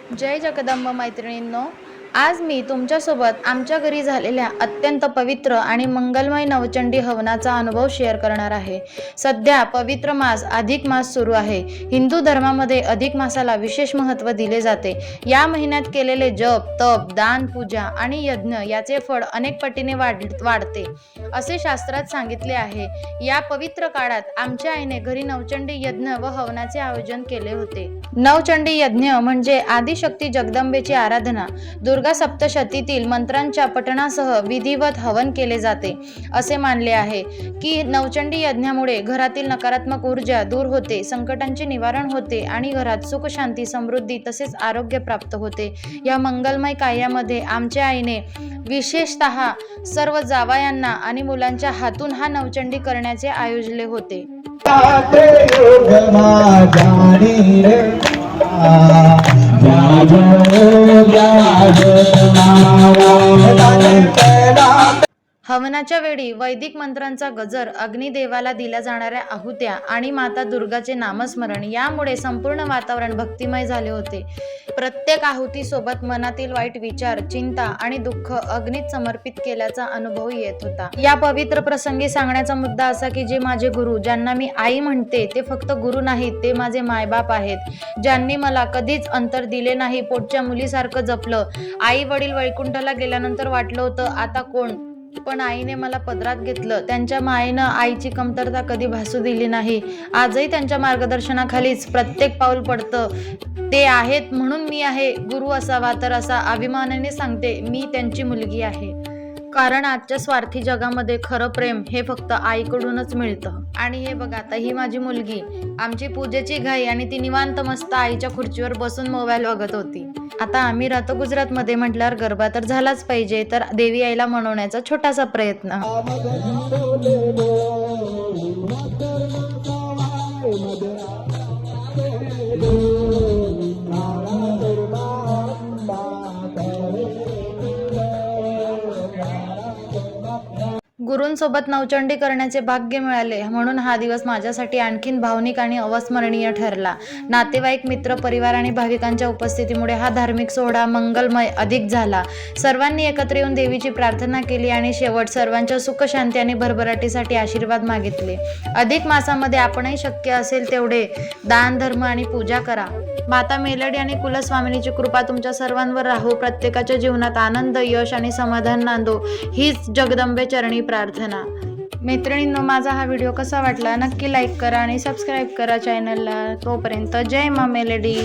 जय जगदंब मैत्रिणींनो, आज मी तुमच्यासोबत आमच्या घरी झालेल्या अत्यंत पवित्र आणि मंगलमय नवचंडी हवनाचा अनुभव शेअर करणार आहे। सध्या पवित्र मास अधिक मास सुरू आहे। हिंदू धर्मामध्ये अधिक मासाला विशेष महत्त्व दिले जाते। या महिन्यात केलेले जप, तप, दान, पूजा आणि यज्ञ याचे फळ अनेक पटीने वाढते असे शास्त्रात सांगितले आहे। या पवित्र काळात आमच्या आईने घरी नवचंडी यज्ञ व हवनाचे आयोजन केले होते। नवचंडी यज्ञ म्हणजे आदिशक्ती जगदंबेची आराधना। दुर्गा सप्तशतीतील मंत्रांच्या पठणासह विधिवत हवन केले जाते। असे मानले आहे की नवचंडी यज्ञामुळे घरातील नकारात्मक ऊर्जा दूर होते, संकटांचे निवारण होते आणि घरात सुख, शांती, समृद्धी तसेच आरोग्य प्राप्त होते। या मंगलमय कार्यामध्ये आमच्या आईने विशेषतः सर्व जावयांना आणि मुलांच्या हातून हा नवचंडी करण्याचे आयोजले होते। हवनाच्या वेळी वैदिक मंत्रांचा गजर, अग्निदेवाला दिल्या जाणाऱ्या आहुत्या आणि माता दुर्गाचे नामस्मरण यामुळे संपूर्ण वातावरण भक्तिमय झाले होते। प्रत्येक आहुतीसोबत मनातील वाईट विचार, चिंता आणि दुःख अग्नीत समर्पित केल्याचा अनुभव येत होता। या पवित्र प्रसंगी सांगण्याचा मुद्दा असा की जे माझे गुरु, ज्यांना मी आई म्हणते, ते फक्त गुरु नाहीत, ते माझे मायबाप आहेत, ज्यांनी मला कधीच अंतर दिले नाही, पोटच्या मुलीसारखं जपलं। आई वडील वैकुंठाला गेल्यानंतर वाटलं होतं आता कोण, पण आईने मला पदरात घेतलं। त्यांच्या मायेनं आईची कमतरता कधी भासू दिली नाही। आजही त्यांच्या मार्गदर्शनाखालीच प्रत्येक पाऊल पडतं। ते आहेत म्हणून मी आहे। गुरु असावा तर असा अभिमानाने सांगते, मी त्यांची मुलगी आहे। कारण आजच्या स्वार्थी जगामध्ये खरं प्रेम हे फक्त आईकडूनच मिळतं। आणि हे बघा, आता ही माझी मुलगी, आमची पूजेची घाई आणि ती निवांत मस्त आईच्या खुर्चीवर बसून मोबाईल बघत होती। आता आम्ही राहतो गुजरातमध्ये म्हटल्यावर गरबा तर झालाच पाहिजे, तर देवी आईला मनवण्याचा छोटासा प्रयत्न। गुरूंसोबत नवचंडी करण्याचे भाग्य मिळाले म्हणून हा दिवस माझ्यासाठी आणखीन भावनिक आणि अविस्मरणीय ठरला। नातेवाईक, मित्र, परिवार आणि भाविकांच्या उपस्थितीमुळे हा धार्मिक सोहळा मंगलमय अधिक झाला। सर्वांनी एकत्र येऊन देवीची प्रार्थना केली आणि शेवट सर्वांच्या सुख, शांती आणि भरभराटीसाठी आशीर्वाद मागितले। अधिक मासामध्ये आपणही शक्य असेल तेवढे दान, धर्म आणि पूजा करा। माता मेलडी आणि कुलस्वामिनीची कृपा तुमच्या सर्वांवर राहो। प्रत्येकाच्या जीवनात आनंद, यश आणि समाधान नांदो, हीच जगदंबे चरणी प्रार्थना। मैत्रिणींनो, माझा हा व्हिडिओ कसा वाटला नक्की लाईक करा आणि सबस्क्राईब करा चॅनलला। तोपर्यंत जय मा मेलडी।